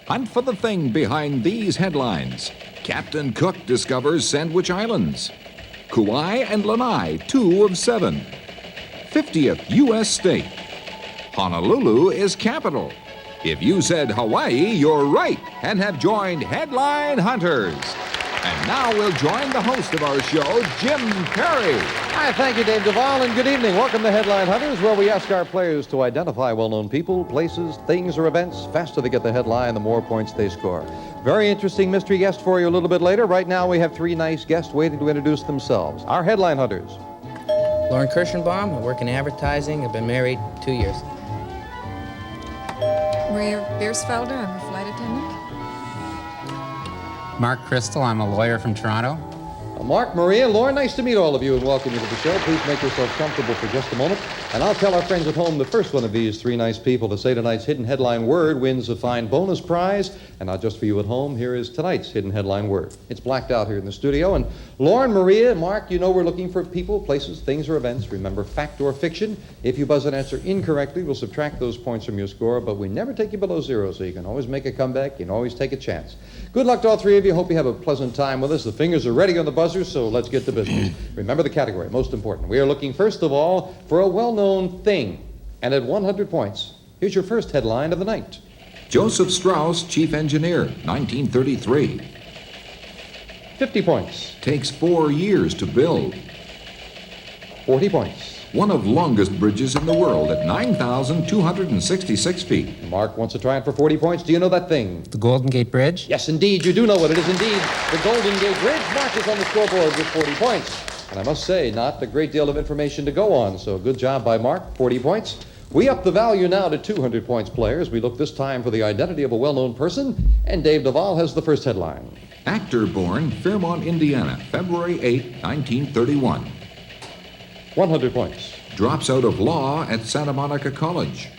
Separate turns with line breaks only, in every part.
Hunt for the thing behind these headlines. Captain Cook discovers Sandwich Islands. Kauai and Lanai, 2 of 7. 50th U.S. state. Honolulu is capital. If you said Hawaii, you're right and have joined Headline Hunters. And now we'll join the host of our show, Jim Perry.
Hi, thank you, Dave Duvall, and good evening. Welcome to Headline Hunters, where we ask our players to identify well-known people, places, things, or events. Faster they get the headline, the more points they score. Very interesting mystery guest for you a little bit later. Right now, we have 3 nice guests waiting to introduce themselves. Our Headline Hunters.
Lauren Kirschenbaum. I work in advertising. I've been married 2 years.
Maria Biersfelder. I'm a flight attendant.
Mark Crystal, I'm a lawyer from Toronto.
Mark, Maria, Lauren, nice to meet all of you and welcome you to the show. Please make yourself comfortable for just a moment. And I'll tell our friends at home the first one of these 3 nice people to say tonight's hidden headline word wins a fine bonus prize. And not just for you at home, here is tonight's hidden headline word. It's blacked out here in the studio. And Lauren, Maria, Mark, you know we're looking for people, places, things, or events. Remember, fact or fiction. If you buzz an answer incorrectly, we'll subtract those points from your score, but we never take you below 0, so you can always make a comeback. You can always take a chance. Good luck to all 3 of you. Hope you have a pleasant time with us. The fingers are ready on the buzzer, so let's get to business. Remember the category, most important. We are looking, first of all, for a well-known thing. And at 100 points, here's your first headline of the night.
Joseph Strauss, chief engineer, 1933.
50 points.
Takes 4 years to build.
40 points.
One of longest bridges in the world at 9,266 feet.
Mark wants to try it for 40 points. Do you know that thing?
The Golden Gate Bridge?
Yes, indeed. You do know what it is, indeed. The Golden Gate Bridge. Mark is on the scoreboard with 40 points. And I must say, not a great deal of information to go on, so good job by Mark, 40 points. We up the value now to 200 points, players. We look this time for the identity of a well-known person, and Dave Duvall has the first headline.
Actor born Fairmont, Indiana, February 8, 1931.
100 points.
Drops out of law at Santa Monica College.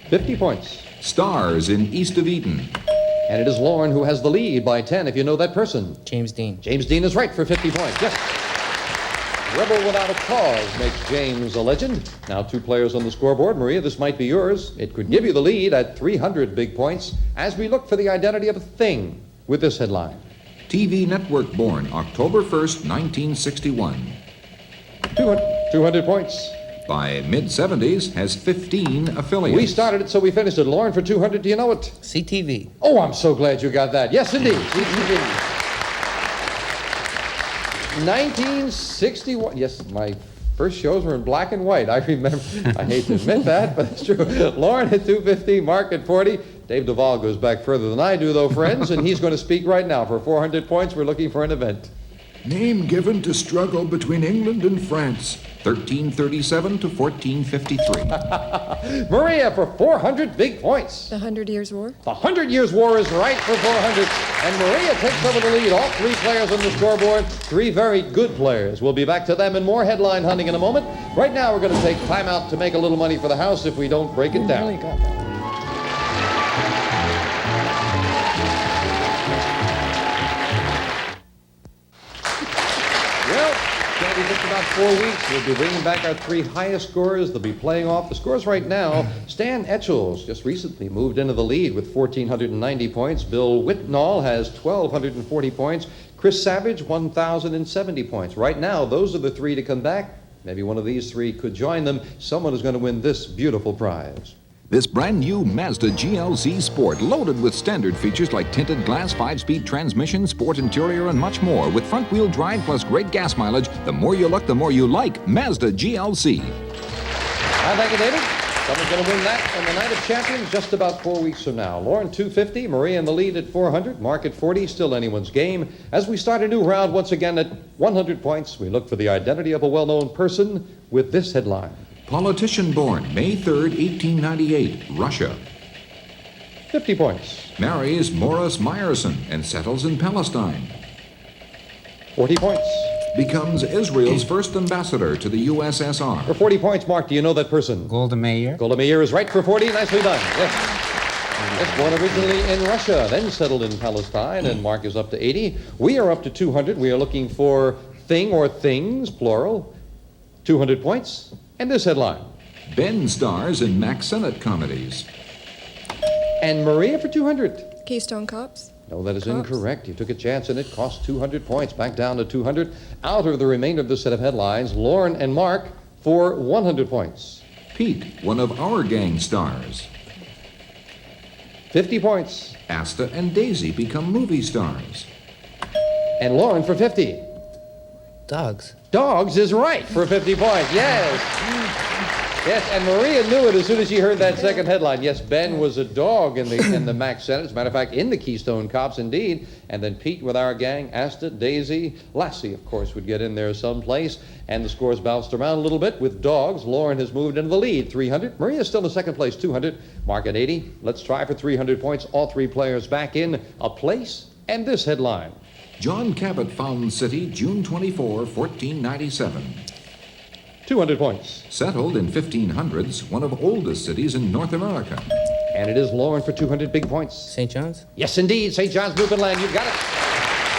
50 points.
Stars in East of Eden.
And it is Lauren who has the lead by 10, if you know that person.
James Dean.
James Dean is right for 50 points. Yes. Rebel without a cause makes James a legend. Now 2 players on the scoreboard. Maria, this might be yours. It could give you the lead at 300 big points as we look for the identity of a thing with this headline.
TV network born October 1st, 1961.
200 points.
By mid-70s, has 15 affiliates.
We started it, so we finished it. Lauren, for 200, do you know it?
CTV.
Oh, I'm so glad you got that. Yes, indeed. CTV. 1961. Yes, my first shows were in black and white. I remember. I hate to admit that, but it's true. Lauren at 250, Mark at 40. Dave Duvall goes back further than I do, though, friends, and he's going to speak right now. For 400 points, we're looking for an event.
Name given to struggle between England and France, 1337 to 1453.
Maria for 400 big points.
The 100 Years' War.
The 100 Years' War is right for 400. And Maria takes over the lead. All 3 players on the scoreboard, 3 very good players. We'll be back to them and more headline hunting in a moment. Right now, we're going to take time out to make a little money for the house if we don't break it down.
Really got that.
In just about 4 weeks, we'll be bringing back our 3 highest scorers. They'll be playing off the scores right now. Stan Etchells just recently moved into the lead with 1,490 points. Bill Whitnall has 1,240 points. Chris Savage, 1,070 points. Right now, those are the 3 to come back. Maybe one of these 3 could join them. Someone is going to win this beautiful prize.
This brand new Mazda GLC Sport, loaded with standard features like tinted glass, 5-speed transmission, sport interior, and much more. With front-wheel drive plus great gas mileage, the more you look, the more you like Mazda GLC.
Thank you, David. Someone's going to win that on the Night of Champions just about 4 weeks from now. Lauren, 250, Maria in the lead at 400, Mark at 40, still anyone's game. As we start a new round once again at 100 points, we look for the identity of a well-known person with this headline.
Politician born May 3rd, 1898, Russia.
50 points.
Marries Morris Meyerson and settles in Palestine.
40 points.
Becomes Israel's first ambassador to the USSR.
For 40 points, Mark, do you know that person?
Golda Meir.
Golda Meir is right for 40. Nicely done. Yes. Yes, born originally in Russia, then settled in Palestine, and Mark is up to 80. We are up to 200. We are looking for thing or things, plural. 200 points. And this headline.
Ben stars in Mack Sennett comedies.
And Maria for 200.
Keystone Cops.
No, that is
Cops.
incorrect. You took a chance and it cost 200 points. Back down to 200. Out of the remainder of the set of headlines, Lauren and Mark for 100 points.
Pete, one of our gang stars.
50 points.
Asta and Daisy become movie stars.
And Lauren for 50.
Dogs.
Dogs is right for 50 points. Yes. Yes, and Maria knew it as soon as she heard that second headline. Yes, Ben was a dog in the Mac Senate. As a matter of fact, in the Keystone Cops, indeed. And then Pete with our gang, Asta, Daisy, Lassie, of course, would get in there someplace. And the scores bounced around a little bit with dogs. Lauren has moved into the lead, 300. Maria's still in second place, 200. Mark at 80. Let's try for 300 points. All three players back in a place. And this headline.
John Cabot found city June 24, 1497.
200 points.
Settled in 1500s, one of oldest cities in North America.
And it is Lauren for 200 big points.
St. John's?
Yes, indeed. St. John's, Newfoundland. You've got it.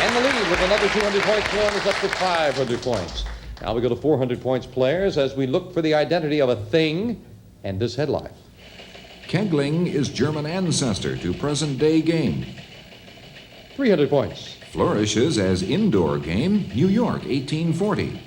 And the lead with another 200 points. Lauren is up to 500 points. Now we go to 400 points players as we look for the identity of a thing and this headline.
Kegling is German ancestor to present-day game.
300 points.
Flourishes as indoor game, New York, 1840.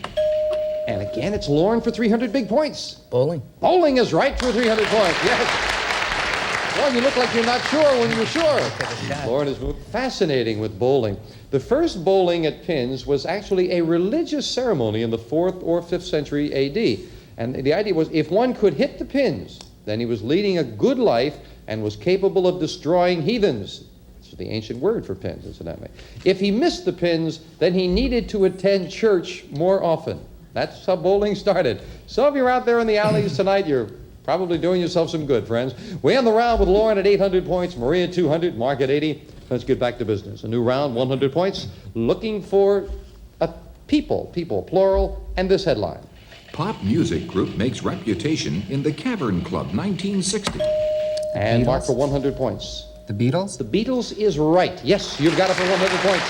And again, it's Lauren for 300 big points.
Bowling.
Bowling is right for 300 points. Yes. Well, you look like you're not sure when you're sure.
Take a shot.
Lauren is fascinating with bowling. The first bowling at pins was actually a religious ceremony in the 4th or 5th century A.D. And the idea was if one could hit the pins, then he was leading a good life and was capable of destroying heathens. It's the ancient word for pins, incidentally. If he missed the pins, then he needed to attend church more often. That's how bowling started. Some of you are out there in the alleys tonight. You're probably doing yourself some good, friends. We end the round with Lauren at 800 points, Maria 200, Mark at 80. Let's get back to business. A new round, 100 points, looking for a people, plural, and this headline.
Pop music group makes reputation in the Cavern Club, 1960.
And
Beatles.
Mark for 100 points.
The Beatles?
The Beatles is right. Yes, you've got it for 100 points.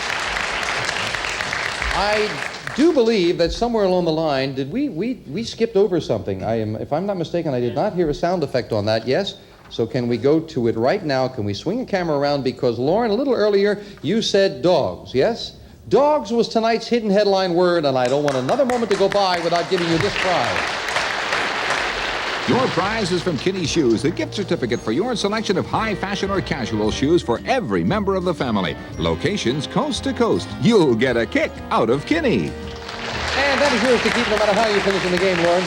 I do believe that somewhere along the line, did we skipped over something. If I'm not mistaken, I did not hear a sound effect on that. Yes? So can we go to it right now? Can we swing a camera around? Because Lauren, a little earlier, you said dogs, yes? Dogs was tonight's hidden headline word, and I don't want another moment to go by without giving you this prize.
Your prize is from Kinney Shoes, a gift certificate for your selection of high fashion or casual shoes for every member of the family. Locations coast to coast. You'll get a kick out of Kinney.
And that is yours to keep no matter how you finish in the game, Lauren.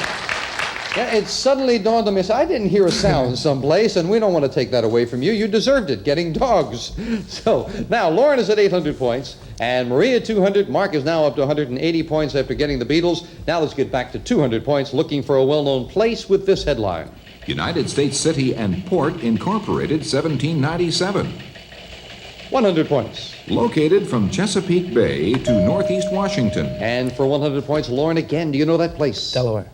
Yeah, it suddenly dawned on me, I didn't hear a sound someplace, and we don't want to take that away from you. You deserved it, getting dogs. So, now, Lauren is at 800 points, and Maria 200. Mark is now up to 180 points after getting the Beatles. Now let's get back to 200 points, looking for a well-known place with this headline.
United States City and Port Incorporated, 1797.
100 points.
Located from Chesapeake Bay to Northeast Washington.
And for 100 points, Lauren, again, do you know that place?
Delaware.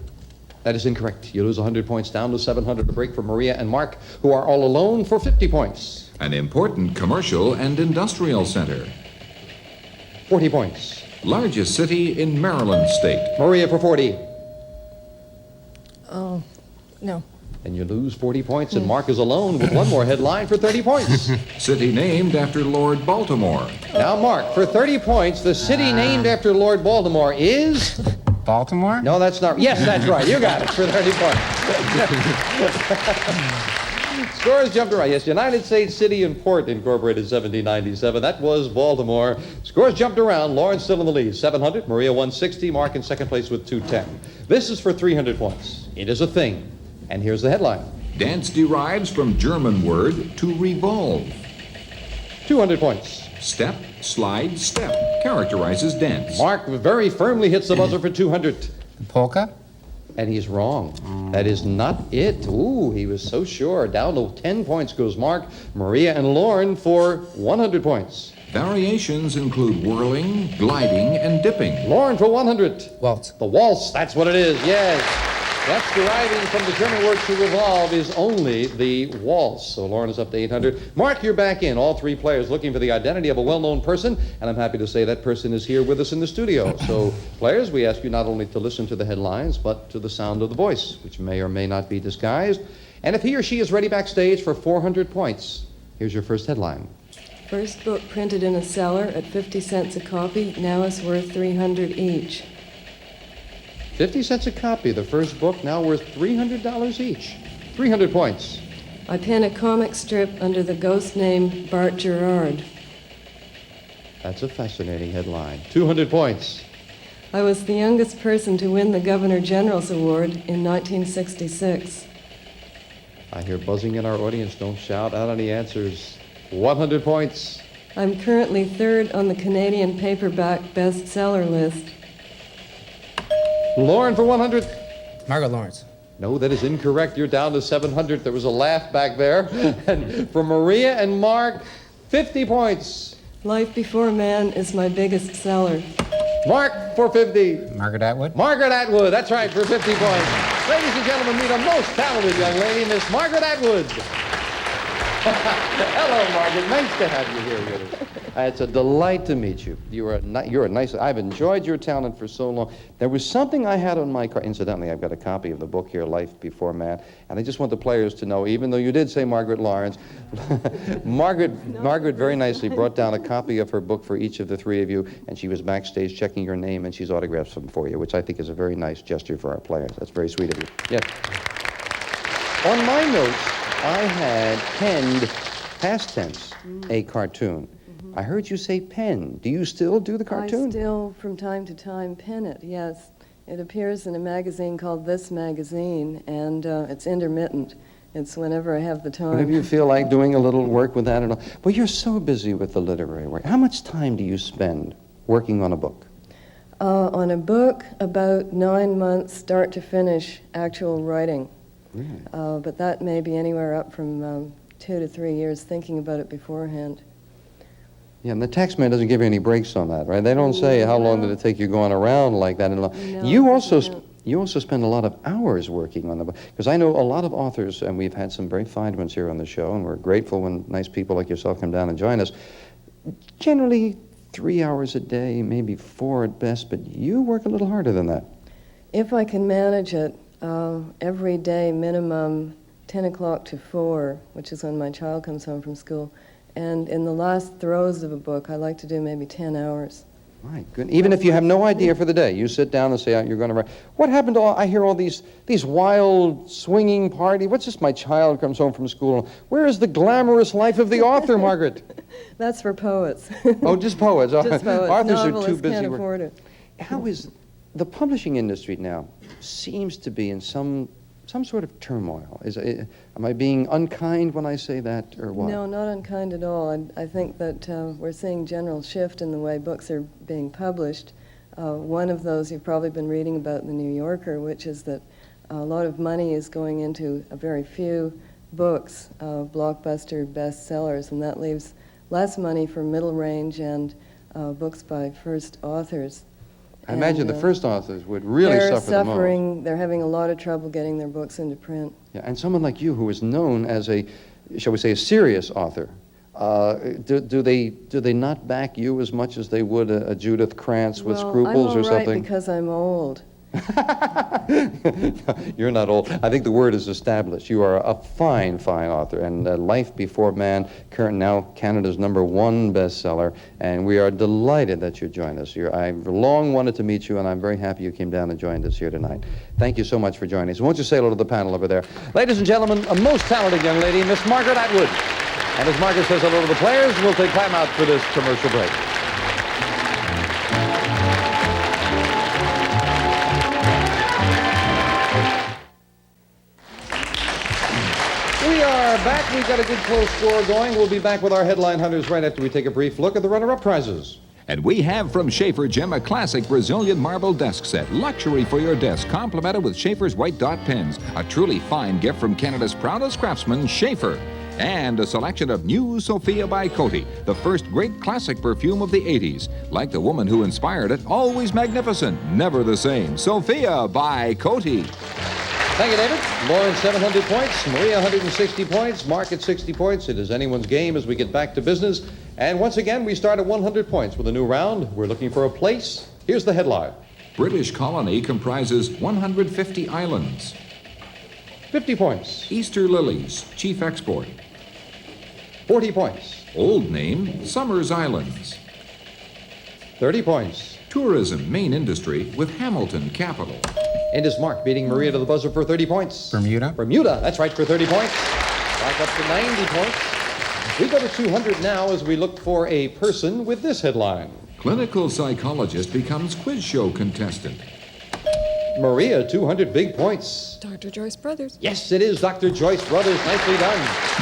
That is incorrect. You lose 100 points down to 700. A break for Maria and Mark, who are all alone for 50 points.
An important commercial and industrial center.
40 points.
Largest city in Maryland state.
Maria for 40.
Oh, no.
And you lose 40 points, and Mark is alone with one more headline for 30 points.
City named after Lord Baltimore.
Now, Mark, for 30 points, the city named after Lord Baltimore is...
Baltimore?
No, that's not... Yes, that's right. You got it for 30 points. Scores jumped around. Yes, United States City and Port Incorporated, 1797. That was Baltimore. Scores jumped around. Lauren still in the lead, 700. Maria 160. Mark in second place with 210. This is for 300 points. It is a thing. And here's the headline.
Dance derives from German word to revolve.
200 points.
Step, slide, step characterizes dance.
Mark very firmly hits the buzzer for 200.
The polka?
And he's wrong. That is not it. Ooh, he was so sure. Down to 10 points goes Mark, Maria, and Lauren for 100 points.
Variations include whirling, gliding, and dipping.
Lauren for 100.
Waltz.
The waltz, that's what it is, yes. That's deriving from the German word to revolve is only the waltz. So Lauren is up to 800. Mark, you're back in. All three players looking for the identity of a well-known person, and I'm happy to say that person is here with us in the studio. So, players, we ask you not only to listen to the headlines, but to the sound of the voice, which may or may not be disguised. And if he or she is ready backstage for 400 points, Here's your first headline.
First book printed in a cellar at 50 cents a copy, now is worth 300 each.
50 cents a copy. The first book now worth $300 each. 300 points.
I pen a comic strip under the ghost name Bart Gerard.
That's a fascinating headline. 200 points.
I was the youngest person to win the Governor General's Award in 1966.
I hear buzzing in our audience. Don't shout out any answers. 100 points.
I'm currently third on the Canadian paperback bestseller list.
Lauren for 100.
Margaret Lawrence.
No, that is incorrect. You're down to 700. There was a laugh back there. And for Maria and Mark, 50 points.
Life Before Man is my biggest seller.
Mark for 50.
Margaret Atwood.
Margaret Atwood, that's right, for 50 points. Ladies and gentlemen, meet a most talented young lady, Miss Margaret Atwood. Hello, Margaret. Nice to have you here with us. It's a delight to meet you. You're a nice. I've enjoyed your talent for so long. There was something I had on my car. Incidentally, I've got a copy of the book here, Life Before Man, and I just want the players to know, even though you did say Margaret Lawrence, Margaret very nicely brought down a copy of her book for each of the three of you, and she was backstage checking your name, and she's autographed some for you, which I think is a very nice gesture for our players. That's very sweet of you. Yes. On my notes, I had penned, past tense, a cartoon. I heard you say pen. Do you still do the cartoon?
I still, from time to time, pen it, yes. It appears in a magazine called This Magazine, and it's intermittent. It's whenever I have the time.
Whenever you feel like doing a little work with that and all. Well, you're so busy with the literary work. How much time do you spend working on a book?
On a book, about 9 months, start to finish, actual writing.
Really?
But that may be anywhere up from 2 to 3 years thinking about it beforehand.
Yeah, and the tax man doesn't give you any breaks on that, right? They don't say how long did it take you going around like that.
No,
You also
no.
spend a lot of hours working on the book, because I know a lot of authors, and we've had some very fine ones here on the show, and we're grateful when nice people like yourself come down and join us. Generally 3 hours a day, maybe 4 at best, but you work a little harder than that.
If I can manage it, every day minimum 10 o'clock to 4, which is when my child comes home from school. And in the last throes of a book, I like to do maybe 10 hours.
My goodness. Even if you have no idea for the day, you sit down and say, you're going to write. What happened to I hear all these wild, swinging parties. What's this, my child comes home from school? Where is the glamorous life of the author, Margaret?
That's for poets.
Oh, just poets.
Just poets.
Authors
Novelists
are too busy.
can't afford it.
How is the publishing industry now seems to be in some sort of turmoil. Am I being unkind when I say that, or what?
No, not unkind at all. I think that we're seeing general shift in the way books are being published. One of those you've probably been reading about in the New Yorker, which is that a lot of money is going into a very few books, blockbuster bestsellers, and that leaves less money for middle range and books by first authors.
I imagine the first authors would really suffer the most.
They're having a lot of trouble getting their books into print.
Yeah, and someone like you who is known as a, shall we say, a serious author, do they not back you as much as they would a Judith Krantz with scruples or something?
Right, because I'm old.
You're not old. I think the word is established. You are a fine, fine author. And Life Before Man, now Canada's #1 bestseller. And we are delighted that you joined us here. I've long wanted to meet you, and I'm very happy you came down and joined us here tonight. Thank you so much for joining us. Won't you say hello to the panel over there? Ladies and gentlemen, a most talented young lady, Miss Margaret Atwood. And as Margaret says hello to the players, we'll take time out for this commercial break. Back, we've got a good close score going. We'll be back with our headline hunters right after we take a brief look at the runner-up prizes.
And we have from Schaefer Jim a classic Brazilian marble desk set. Luxury for your desk, complemented with Schaefer's white dot pens. A truly fine gift from Canada's proudest craftsman, Schaefer. And a selection of new Sophia by Coty, the first great classic perfume of the 80s. Like the woman who inspired it, always magnificent, never the same. Sophia by Coty.
Thank you, David. Lauren, 700 points. Maria, 160 points. Mark at 60 points. It is anyone's game as we get back to business. And once again, we start at 100 points with a new round. We're looking for a place. Here's the headline.
British colony comprises 150 islands.
50 points.
Easter lilies, chief export.
40 points.
Old name, Summers Islands.
30 points.
Tourism, main industry, with Hamilton capital.
And is Mark beating Maria to the buzzer for 30 points?
Bermuda.
Bermuda, that's right, for 30 points. Back up to 90 points. We go to 200 now as we look for a person with this headline.
Clinical psychologist becomes quiz show contestant.
Maria, 200 big points.
Dr. Joyce Brothers.
Yes, it is Dr. Joyce Brothers. Nicely done.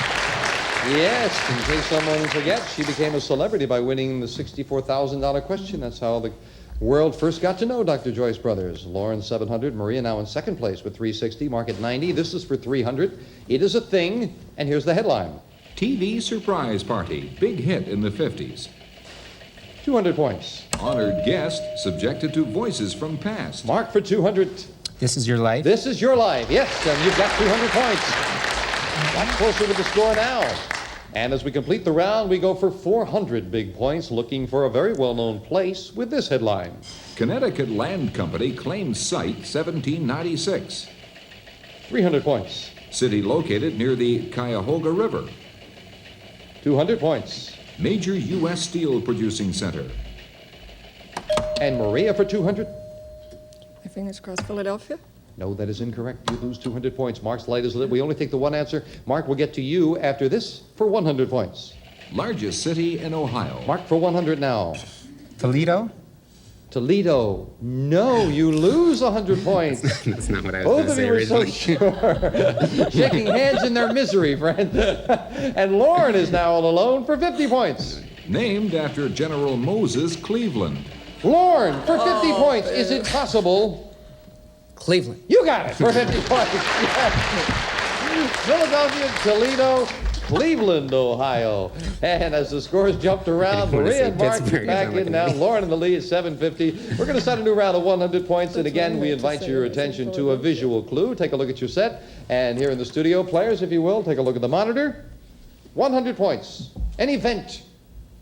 Yes, in case someone forgets, she became a celebrity by winning the $64,000 question. That's how the world first got to know Dr. Joyce Brothers. Lauren, 700. Maria now in second place with 360. Mark at 90. This is for 300. It is a thing, and here's the headline.
TV surprise party, big hit in the 50s.
200 points.
Honored guest subjected to voices from past.
Mark for 200.
This is your life.
This is your life. Yes, and you've got 200 points. Got closer to the score now. And as we complete the round, we go for 400 big points, looking for a very well-known place with this headline.
Connecticut Land Company claims site 1796.
300 points.
City located near the Cuyahoga River.
200 points.
Major U.S. steel producing center.
And Maria for 200.
My fingers crossed, Philadelphia.
No, that is incorrect. You lose 200 points. Mark's light is lit. We only take the one answer. Mark will get to you after this for 100 points.
Largest city in Ohio.
Mark for 100 now.
Toledo.
Toledo. No, you lose 100 points.
That's not what I was going
Both
to
of
say
you were so
originally.
sure. Shaking hands in their misery, friend. And Lauren is now all alone for 50 points.
Named after General Moses Cleveland.
Lauren for 50 points. Is it possible?
Cleveland.
You got it for 50 points. Philadelphia, Toledo, Cleveland, Ohio. And as the scores jumped around,
I didn't want to
Maria
say
and Mark
Pittsburgh,
back
I'm looking
in now.
at me.
Lauren in the lead, 750. We're going to start a new round of 100 points. And
That's
again,
what I
we
meant to
invite
say.
your
I said
attention to a
Philadelphia.
visual clue. Take a look at your set. And here in the studio, players, if you will, take a look at the monitor. 100 points. An event.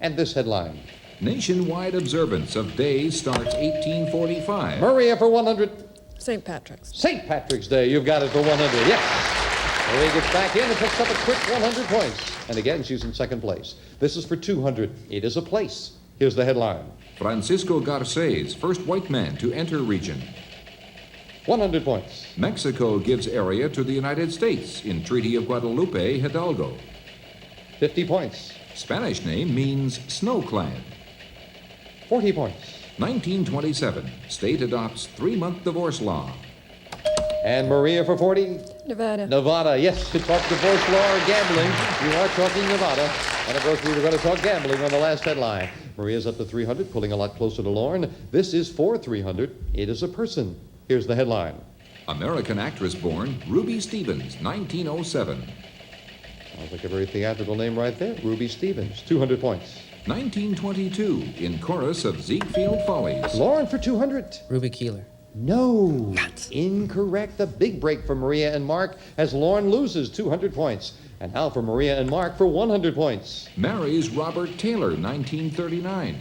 And this headline.
Nationwide observance of days starts 1845.
Maria for 100.
St. Patrick's.
St. Patrick's Day. You've got it for 100. Yes. Maria gets back in and picks up a quick 100 points. And again, she's in second place. This is for 200. It is a place. Here's the headline.
Francisco Garces, first white man to enter region.
100 points.
Mexico gives area to the United States in Treaty of Guadalupe, Hidalgo.
50 points.
Spanish name means snow-clad.
40 points.
1927, state adopts 3-month divorce law.
And Maria for 40.
Nevada.
Nevada. Yes, to talk divorce law or gambling, you are talking Nevada. And of course, we were going to talk gambling on the last headline. Maria's up to 300, pulling a lot closer to Lauren. This is for 300. It is a person. Here's the headline.
American actress born, Ruby Stevens, 1907.
Sounds like a very theatrical name right there. Ruby Stevens. 200 points.
1922, in chorus of Ziegfeld Follies.
Lauren for 200.
Ruby Keeler.
No. Incorrect. A big break for Maria and Mark as Lauren loses 200 points. And now for Maria and Mark for 100 points.
Marries Robert Taylor, 1939.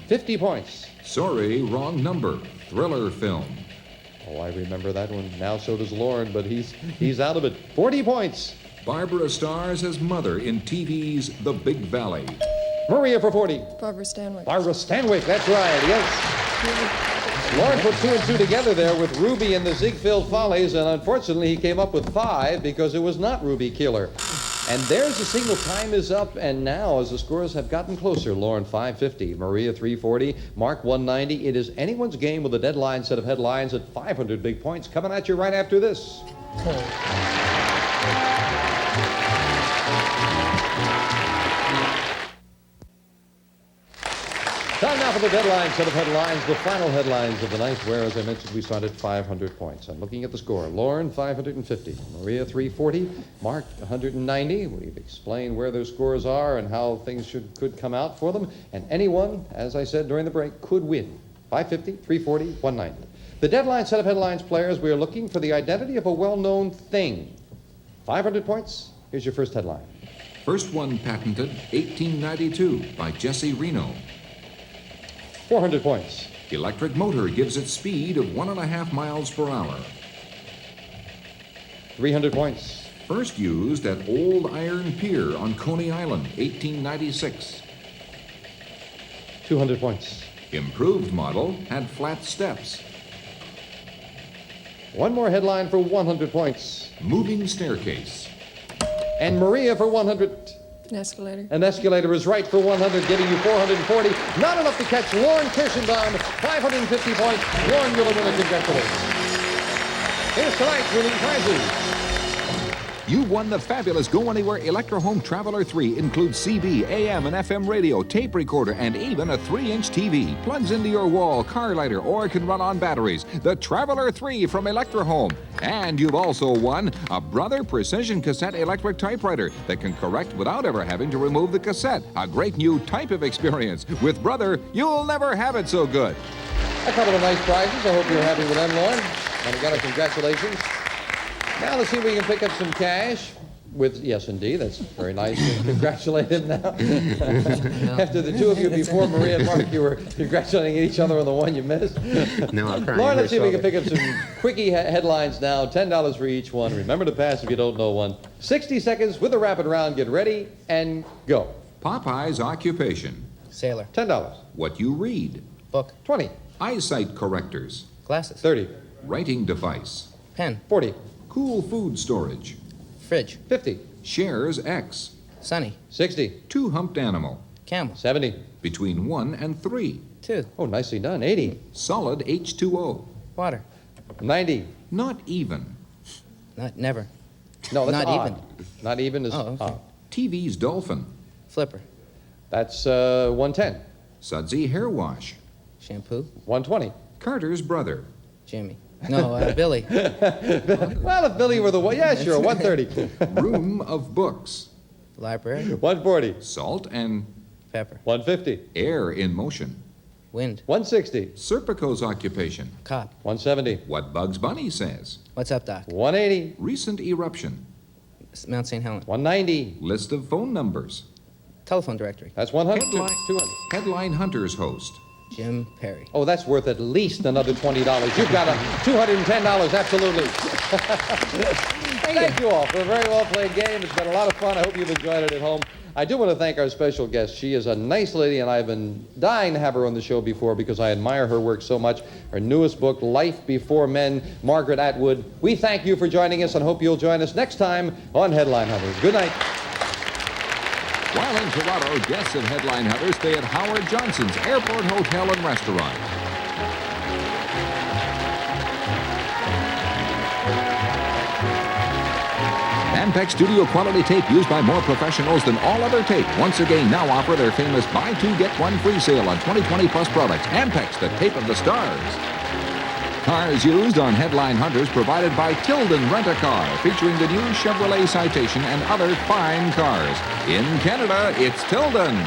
50 points.
Sorry, wrong number. Thriller film.
Oh, I remember that one. Now so does Lauren, but he's out of it. 40 points.
Barbara stars as mother in TV's The Big Valley.
Maria for 40.
Barbara Stanwyck.
Barbara Stanwyck, that's right, yes. Lauren put 2 and 2 together there with Ruby and the Ziegfeld Follies, and unfortunately he came up with 5 because it was not Ruby Keeler. And there's the signal. Time is up, and now as the scores have gotten closer, Lauren 550, Maria 340, Mark 190. It is anyone's game with a deadline set of headlines at 500 big points coming at you right after this. Time now for the deadline set of headlines, the final headlines of the night, where, as I mentioned, we start at 500 points. I'm looking at the score. Lauren, 550. Maria, 340. Mark, 190. We've explained where those scores are and how things could come out for them. And anyone, as I said during the break, could win. 550, 340, 190. The deadline set of headlines, players, we are looking for the identity of a well-known thing. 500 points. Here's your first headline.
First one patented, 1892, by Jesse Reno.
400 points.
Electric motor gives it speed of 1.5 miles per hour.
300 points.
First used at Old Iron Pier on Coney Island, 1896.
200 points.
Improved model had flat steps.
One more headline for 100 points.
Moving staircase.
And Maria for 100.
An escalator.
An escalator is right for 100, getting you 440. Not enough to catch Lauren Kirschenbaum, 550 points. Lauren Mueller, congratulations. Here's tonight's winning prizes.
You won the fabulous Go Anywhere Electro-Home Traveler 3. Includes CB, AM, and FM radio, tape recorder, and even a 3-inch TV. Plugs into your wall, car lighter, or can run on batteries. The Traveler 3 from Electro-Home. And you've also won a Brother Precision Cassette Electric Typewriter that can correct without ever having to remove the cassette. A great new type of experience. With Brother, you'll never have it so good.
A couple of nice prizes. I hope you're happy with them, Lauren. And again, congratulations. Now let's see if we can pick up some cash with, yes, indeed, that's very nice. Congratulate him now. After the two of you before, Maria and Mark, you were congratulating each other on the one you missed.
No, I'm crying.
Lauren, let's see if we can pick up some quickie headlines now. $10 for each one. Remember to pass if you don't know one. 60 seconds with a rapid round. Get ready and go.
Popeye's occupation.
Sailor.
$10.
What you read.
Book.
20.
Eyesight correctors.
Glasses.
30.
Writing device.
Pen.
40.
Cool food storage.
Fridge.
50.
Shares X.
Sunny.
60.
Two-humped animal.
Camel.
70.
Between 1 and 3.
2.
Oh, nicely done. 80.
Solid H2O.
Water.
90.
Not even.
Never.
No, that's
Not
odd.
even.
Not even is
Oh, okay.
odd.
TV's dolphin.
Flipper.
That's 110.
Sudsy hair wash.
Shampoo.
120.
Carter's brother.
Jimmy. No, Billy.
Well, if Billy were the one, yeah, sure, 130.
Room of books.
Library.
140.
Salt and
Pepper.
150.
air in motion.
Wind.
160.
Serpico's occupation.
Cop.
170.
What Bugs Bunny says.
What's up, Doc?
180.
Recent eruption.
Mount St. Helens.
190.
List of phone numbers.
Telephone directory.
That's 100.
Headline,
200.
Headline Hunters host.
Jim Perry.
Oh, that's worth at least another $20. You've got a $210, absolutely. Thank you all for a very well-played game. It's been a lot of fun. I hope you've enjoyed it at home. I do want to thank our special guest. She is a nice lady, and I've been dying to have her on the show before because I admire her work so much. Her newest book, Life Before Men, Margaret Atwood. We thank you for joining us and hope you'll join us next time on Headline Hunters. Good night.
While in Toronto, guests of Headline Hunters stay at Howard Johnson's Airport Hotel and Restaurant. Ampex studio quality tape used by more professionals than all other tape. Once again, now offer their famous buy two, get one free sale on 2020 plus products. Ampex, the tape of the stars. Cars used on Headline Hunters provided by Tilden Rent-A-Car, featuring the new Chevrolet Citation and other fine cars. In Canada, it's Tilden.